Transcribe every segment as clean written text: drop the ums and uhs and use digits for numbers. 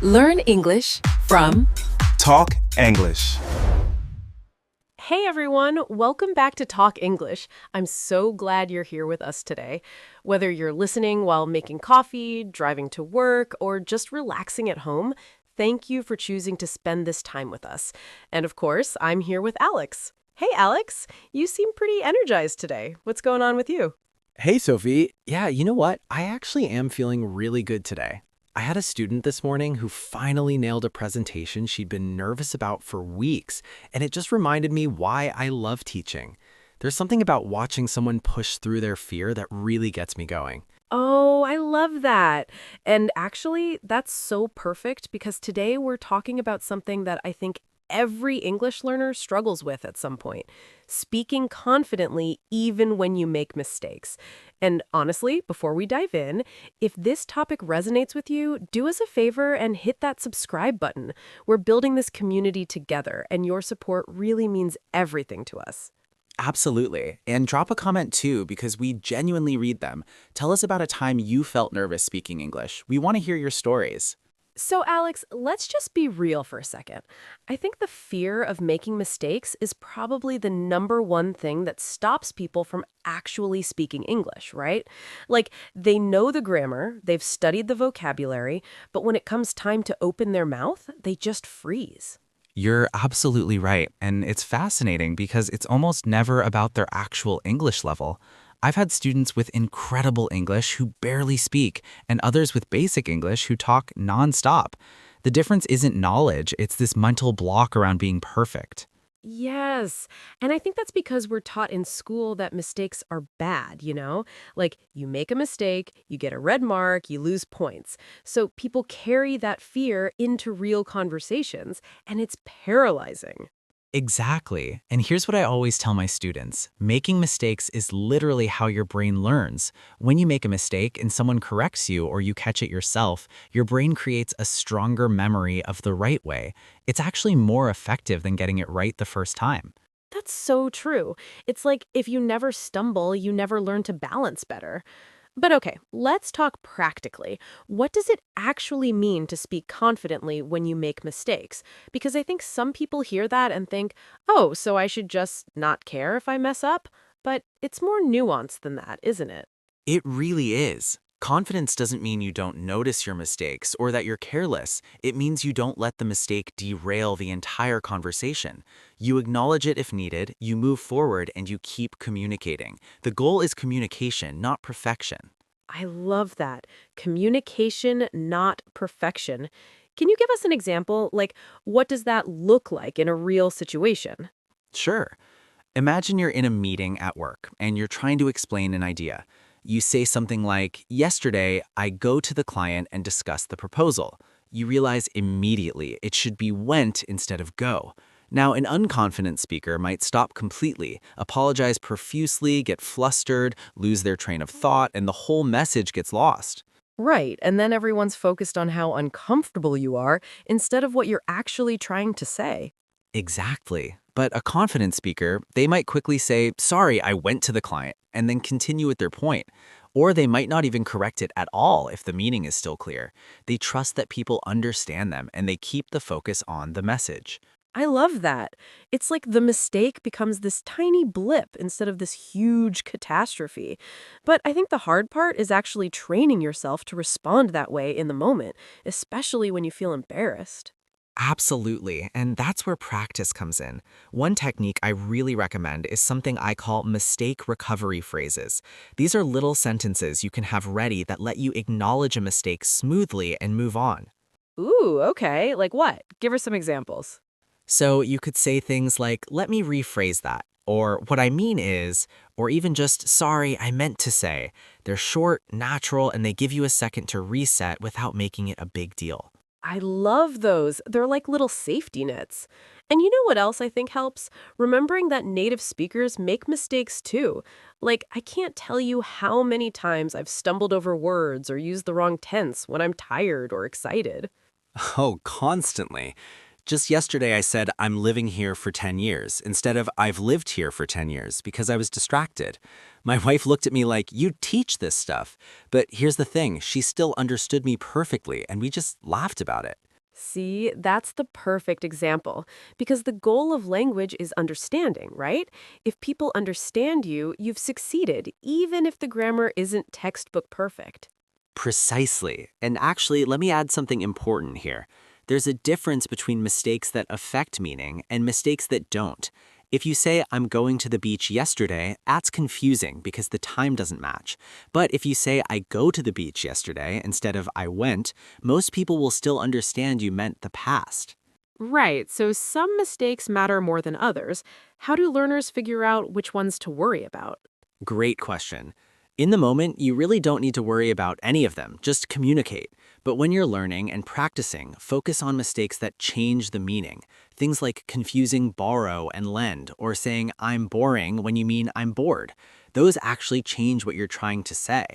Learn English from Talk English. Hey everyone, welcome back to Talk English. I'm so glad you're here with us today. Whether you're listening while making coffee, driving to work, or just relaxing at home, thank you for choosing to spend this time with us. And of course, I'm here with Alex. Hey Alex, you seem pretty energized today. What's going on with you? Hey, Sophie. Yeah, you know what? I actually am feeling really good today. I had a student this morning who finally nailed a presentation she'd been nervous about for weeks, and it just reminded me why I love teaching. There's something about watching someone push through their fear that really gets me going. Oh, I love that. And actually, that's so perfect because today we're talking about something that I think every English learner struggles with at some point, speaking confidently even when you make mistakes. And honestly, before we dive in, if this topic resonates with you, do us a favor and hit that subscribe button. We're building this community together, and your support really means everything to us. Absolutely. And drop a comment too, because we genuinely read them. Tell us about a time you felt nervous speaking English. We want to hear your stories. So, Alex, let's just be real for a second. I think the fear of making mistakes is probably the number one thing that stops people from actually speaking English, right? Like, they know the grammar, they've studied the vocabulary, but when it comes time to open their mouth, they just freeze. You're absolutely right. And it's fascinating because it's almost never about their actual English level. I've had students with incredible English who barely speak, and others with basic English who talk nonstop. The difference isn't knowledge, it's this mental block around being perfect. Yes. And I think that's because we're taught in school that mistakes are bad, you know? Like, you make a mistake, you get a red mark, you lose points. So people carry that fear into real conversations, and it's paralyzing. Exactly. And here's what I always tell my students. Making mistakes is literally how your brain learns. When you make a mistake and someone corrects you or you catch it yourself, your brain creates a stronger memory of the right way. It's actually more effective than getting it right the first time. That's so true. It's like if you never stumble, you never learn to balance better. But okay, let's talk practically. What does it actually mean to speak confidently when you make mistakes? Because I think some people hear that and think, oh, so I should just not care if I mess up? But it's more nuanced than that, isn't it? It really is. Confidence doesn't mean you don't notice your mistakes or that you're careless. It means you don't let the mistake derail the entire conversation. You acknowledge it if needed, you move forward, and you keep communicating. The goal is communication, not perfection. I love that. Communication, not perfection. Can you give us an example? Like, what does that look like in a real situation? Sure. Imagine you're in a meeting at work and you're trying to explain an idea. You say something like, "Yesterday, I go to the client and discuss the proposal." You realize immediately it should be went instead of go. Now, an unconfident speaker might stop completely, apologize profusely, get flustered, lose their train of thought, and the whole message gets lost. Right, and then everyone's focused on how uncomfortable you are instead of what you're actually trying to say. Exactly. But a confident speaker, they might quickly say, "Sorry, I went to the client," and then continue with their point. Or they might not even correct it at all if the meaning is still clear. They trust that people understand them and they keep the focus on the message. I love that. It's like the mistake becomes this tiny blip instead of this huge catastrophe. But I think the hard part is actually training yourself to respond that way in the moment, especially when you feel embarrassed. Absolutely, and that's where practice comes in. One technique I really recommend is something I call mistake recovery phrases. These are little sentences you can have ready that let you acknowledge a mistake smoothly and move on. Ooh, okay. Like what? Give her some examples. So you could say things like, "Let me rephrase that," or "What I mean is," or even just, "Sorry, I meant to say." They're short, natural, and they give you a second to reset without making it a big deal. I love those. They're like little safety nets. And you know what else I think helps? Remembering that native speakers make mistakes too. Like, I can't tell you how many times I've stumbled over words or used the wrong tense when I'm tired or excited. Oh, constantly. Just yesterday I said I'm living here for 10 years instead of I've lived here for 10 years because I was distracted. My wife looked at me like, "You teach this stuff." But here's the thing, she still understood me perfectly and we just laughed about it. See, that's the perfect example. Because the goal of language is understanding, right? If people understand you, you've succeeded, even if the grammar isn't textbook perfect. Precisely. And actually, let me add something important here. There's a difference between mistakes that affect meaning and mistakes that don't. If you say, I'm going to the beach yesterday, that's confusing because the time doesn't match. But if you say, I go to the beach yesterday instead of I went, most people will still understand you meant the past. Right, so some mistakes matter more than others. How do learners figure out which ones to worry about? Great question. In the moment, you really don't need to worry about any of them, just communicate. But when you're learning and practicing, focus on mistakes that change the meaning. Things like confusing borrow and lend, or saying I'm boring when you mean I'm bored. Those actually change what you're trying to say.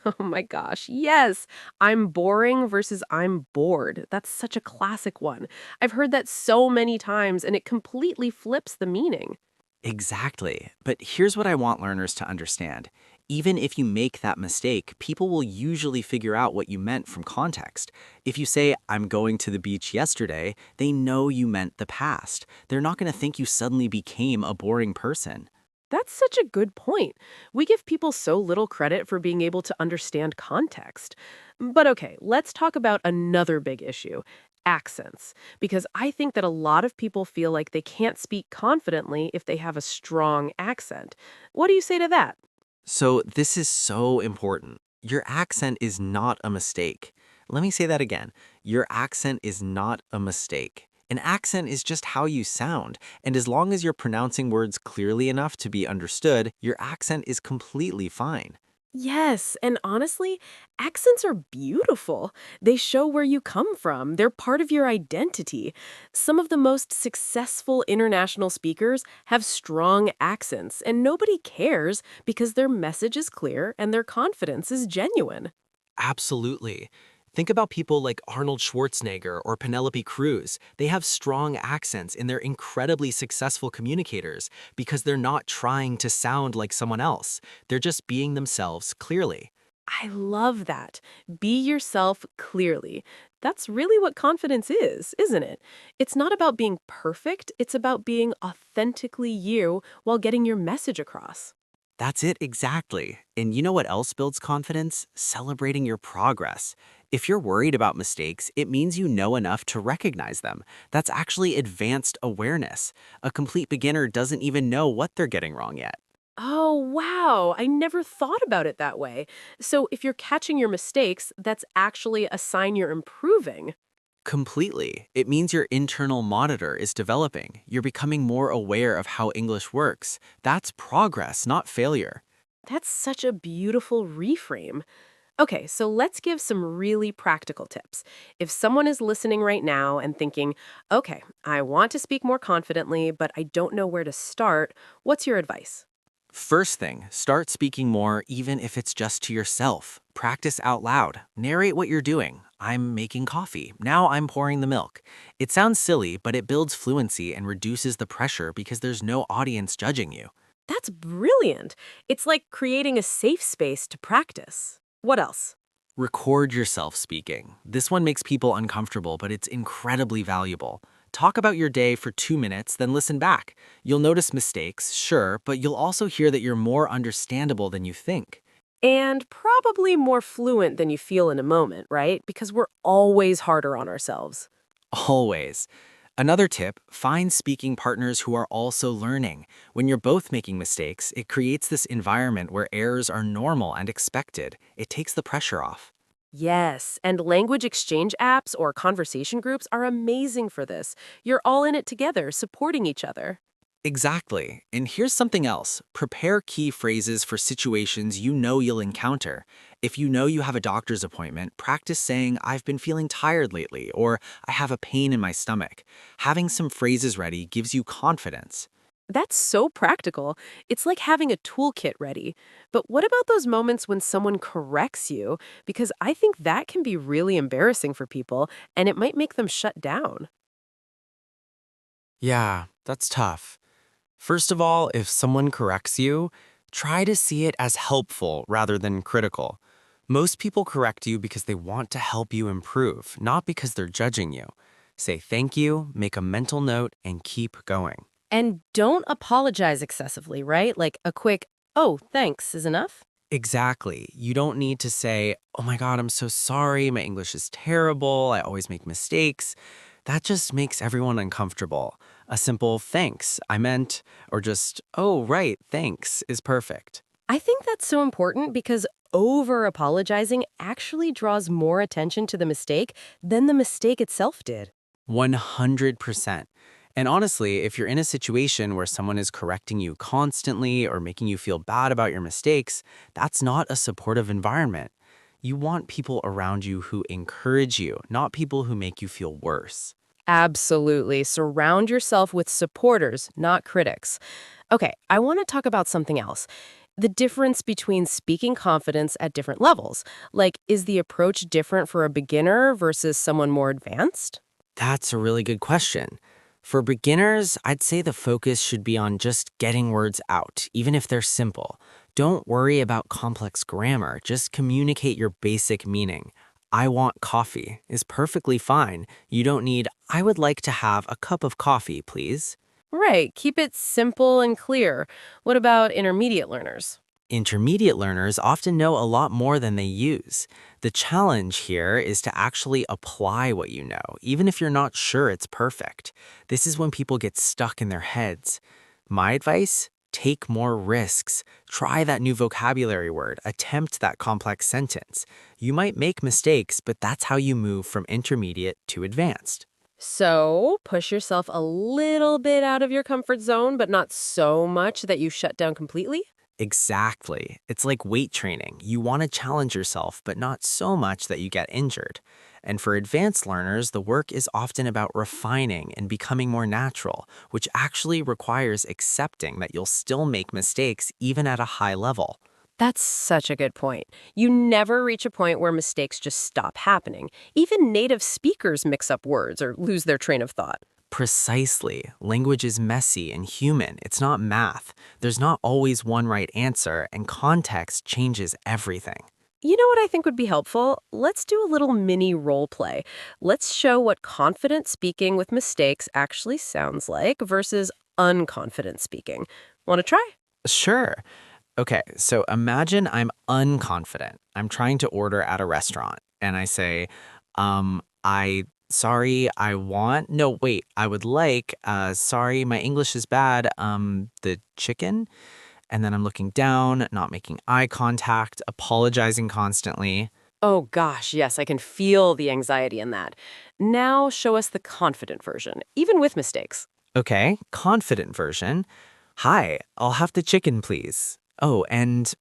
Oh my gosh, yes. I'm boring versus I'm bored. That's such a classic one. I've heard that so many times, and it completely flips the meaning. Exactly. But here's what I want learners to understand. Even if you make that mistake, people will usually figure out what you meant from context. If you say, I'm going to the beach yesterday, they know you meant the past. They're not going to think you suddenly became a boring person. That's such a good point. We give people so little credit for being able to understand context. But okay, let's talk about another big issue accents. Because I think that a lot of people feel like they can't speak confidently if they have a strong accent. What do you say to that? So, this is so important. Your accent is not a mistake. Let me say that again. Your accent is not a mistake. An accent is just how you sound, and as long as you're pronouncing words clearly enough to be understood, your accent is completely fine. Yes, and honestly, accents are beautiful. They show where you come from, they're part of your identity. Some of the most successful international speakers have strong accents, and nobody cares because their message is clear and their confidence is genuine. Absolutely. Think about people like Arnold Schwarzenegger or Penelope Cruz. They have strong accents and they're incredibly successful communicators because they're not trying to sound like someone else. They're just being themselves clearly. I love that. Be yourself clearly. That's really what confidence is, isn't it? It's not about being perfect, it's about being authentically you while getting your message across. That's it exactly. And you know what else builds confidence? Celebrating your progress. If you're worried about mistakes, it means you know enough to recognize them. That's actually advanced awareness. A complete beginner doesn't even know what they're getting wrong yet. Oh, wow. I never thought about it that way. So if you're catching your mistakes, that's actually a sign you're improving. Completely. It means your internal monitor is developing. You're becoming more aware of how English works. That's progress, not failure. That's such a beautiful reframe. Okay, so let's give some really practical tips. If someone is listening right now and thinking, okay, I want to speak more confidently, but I don't know where to start, what's your advice? First thing, start speaking more even if it's just to yourself. Practice out loud. Narrate what you're doing. I'm making coffee. Now I'm pouring the milk. It sounds silly, but it builds fluency and reduces the pressure because there's no audience judging you. That's brilliant. It's like creating a safe space to practice. What else? Record yourself speaking. This one makes people uncomfortable, but it's incredibly valuable. Talk about your day for 2 minutes, then listen back. You'll notice mistakes, sure, but you'll also hear that you're more understandable than you think. And probably more fluent than you feel in a moment, right? Because we're always harder on ourselves. Always. Another tip, find speaking partners who are also learning. When you're both making mistakes, it creates this environment where errors are normal and expected. It takes the pressure off. Yes, and language exchange apps or conversation groups are amazing for this. You're all in it together, supporting each other. Exactly. And here's something else. Prepare key phrases for situations you know you'll encounter. If you know you have a doctor's appointment, practice saying, I've been feeling tired lately, or I have a pain in my stomach. Having some phrases ready gives you confidence. That's so practical. It's like having a toolkit ready. But what about those moments when someone corrects you? Because I think that can be really embarrassing for people, and it might make them shut down. Yeah, that's tough. First of all, if someone corrects you, try to see it as helpful rather than critical. Most people correct you because they want to help you improve, not because they're judging you. Say thank you, make a mental note, and keep going. And don't apologize excessively, right? Like a quick, oh, thanks is enough. Exactly. You don't need to say, oh my God, I'm so sorry. My English is terrible. I always make mistakes. That just makes everyone uncomfortable. A simple thanks, I meant, or just, oh, right, thanks is perfect. I think that's so important because over-apologizing actually draws more attention to the mistake than the mistake itself did. 100%. And honestly, if you're in a situation where someone is correcting you constantly or making you feel bad about your mistakes, that's not a supportive environment. You want people around you who encourage you, not people who make you feel worse. Absolutely. Surround yourself with supporters, not critics. Okay, I want to talk about something else. The difference between speaking confidence at different levels. Like, is the approach different for a beginner versus someone more advanced? That's a really good question. For beginners, I'd say the focus should be on just getting words out, even if they're simple. Don't worry about complex grammar, just communicate your basic meaning. I want coffee is perfectly fine. You don't need, I would like to have a cup of coffee, please. Right, keep it simple and clear. What about intermediate learners? Intermediate learners often know a lot more than they use. The challenge here is to actually apply what you know, even if you're not sure it's perfect. This is when people get stuck in their heads. My advice? Take more risks. Try that new vocabulary word. Attempt that complex sentence. You might make mistakes, but that's how you move from intermediate to advanced. So, push yourself a little bit out of your comfort zone, but not so much that you shut down completely? Exactly. It's like weight training. You want to challenge yourself, but not so much that you get injured. And for advanced learners, the work is often about refining and becoming more natural, which actually requires accepting that you'll still make mistakes even at a high level. That's such a good point. You never reach a point where mistakes just stop happening. Even native speakers mix up words or lose their train of thought. Precisely. Language is messy and human. It's not math. There's not always one right answer, and context changes everything. You know what I think would be helpful? Let's do a little mini role play. Let's show what confident speaking with mistakes actually sounds like versus unconfident speaking. Want to try? Sure. Okay, so imagine I'm unconfident. I'm trying to order at a restaurant, and I say, sorry, I want, no, wait, I would like, sorry, my English is bad, the chicken? And then I'm looking down, not making eye contact, apologizing constantly. Oh gosh, yes, I can feel the anxiety in that. Now show us the confident version, even with mistakes. Okay, confident version. Hi, I'll have the chicken, please. Oh, and,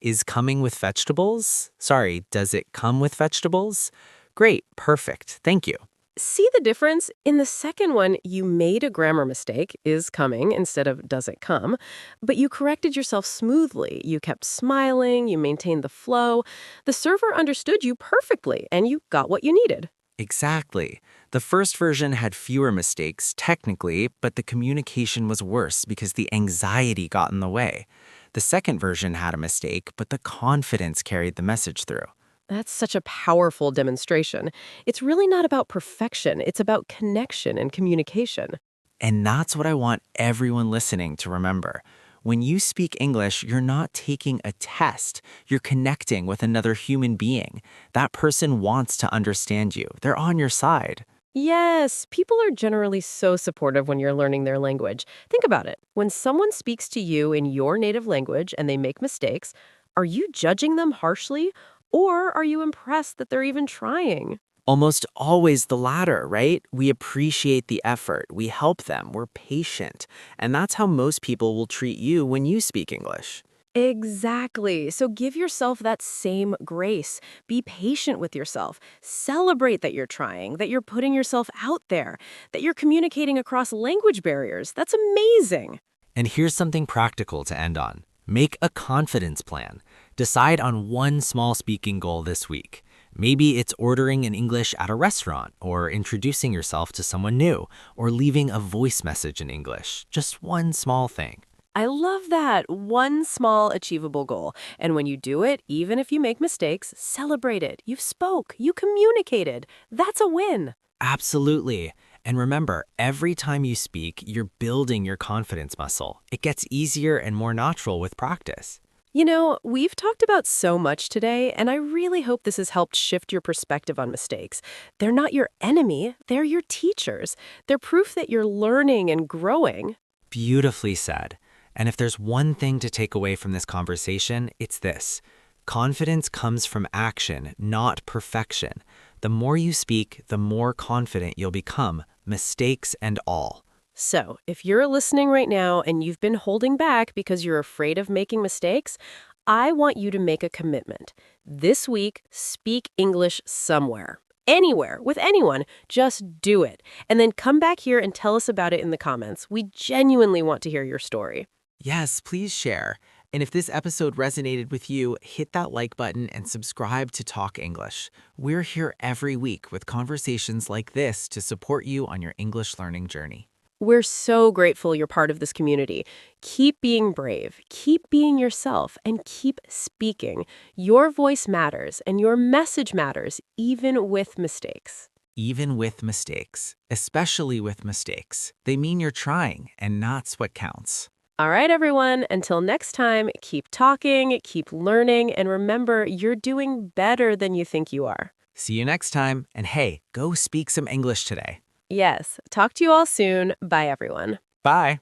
is coming with vegetables? Sorry, does it come with vegetables? Great, perfect, thank you. See the difference? In the second one, you made a grammar mistake, is coming, instead of does it come, but you corrected yourself smoothly. You kept smiling, you maintained the flow. The server understood you perfectly, and you got what you needed. Exactly. The first version had fewer mistakes, technically, but the communication was worse because the anxiety got in the way. The second version had a mistake, but the confidence carried the message through. That's such a powerful demonstration. It's really not about perfection, it's about connection and communication. And that's what I want everyone listening to remember. When you speak English, you're not taking a test. You're connecting with another human being. That person wants to understand you. They're on your side. Yes, people are generally so supportive when you're learning their language. Think about it. When someone speaks to you in your native language and they make mistakes, are you judging them harshly? Or are you impressed that they're even trying? Almost always the latter, right? We appreciate the effort. We help them. We're patient. And that's how most people will treat you when you speak English. Exactly. So give yourself that same grace. Be patient with yourself. Celebrate that you're trying, that you're putting yourself out there, that you're communicating across language barriers. That's amazing. And here's something practical to end on. Make a confidence plan. Decide on one small speaking goal this week. Maybe it's ordering in English at a restaurant, or introducing yourself to someone new, or leaving a voice message in English. Just one small thing. I love that. One small achievable goal. And when you do it, even if you make mistakes, celebrate it. You spoke, you communicated. That's a win. Absolutely. And remember, every time you speak, you're building your confidence muscle. It gets easier and more natural with practice. You know, we've talked about so much today, and I really hope this has helped shift your perspective on mistakes. They're not your enemy, they're your teachers. They're proof that you're learning and growing. Beautifully said. And if there's one thing to take away from this conversation, it's this. Confidence comes from action, not perfection. The more you speak, the more confident you'll become, mistakes and all. So, if you're listening right now and you've been holding back because you're afraid of making mistakes, I want you to make a commitment. This week, speak English somewhere. Anywhere, with anyone, just do it. And then come back here and tell us about it in the comments. We genuinely want to hear your story. Yes, please share. And if this episode resonated with you, hit that like button and subscribe to Talk English. We're here every week with conversations like this to support you on your English learning journey. We're so grateful you're part of this community. Keep being brave, keep being yourself, and keep speaking. Your voice matters, and your message matters, even with mistakes. Even with mistakes, especially with mistakes, they mean you're trying, and that's what counts. All right, everyone, until next time, keep talking, keep learning, and remember, you're doing better than you think you are. See you next time, and hey, go speak some English today. Yes, talk to you all soon. Bye, everyone. Bye.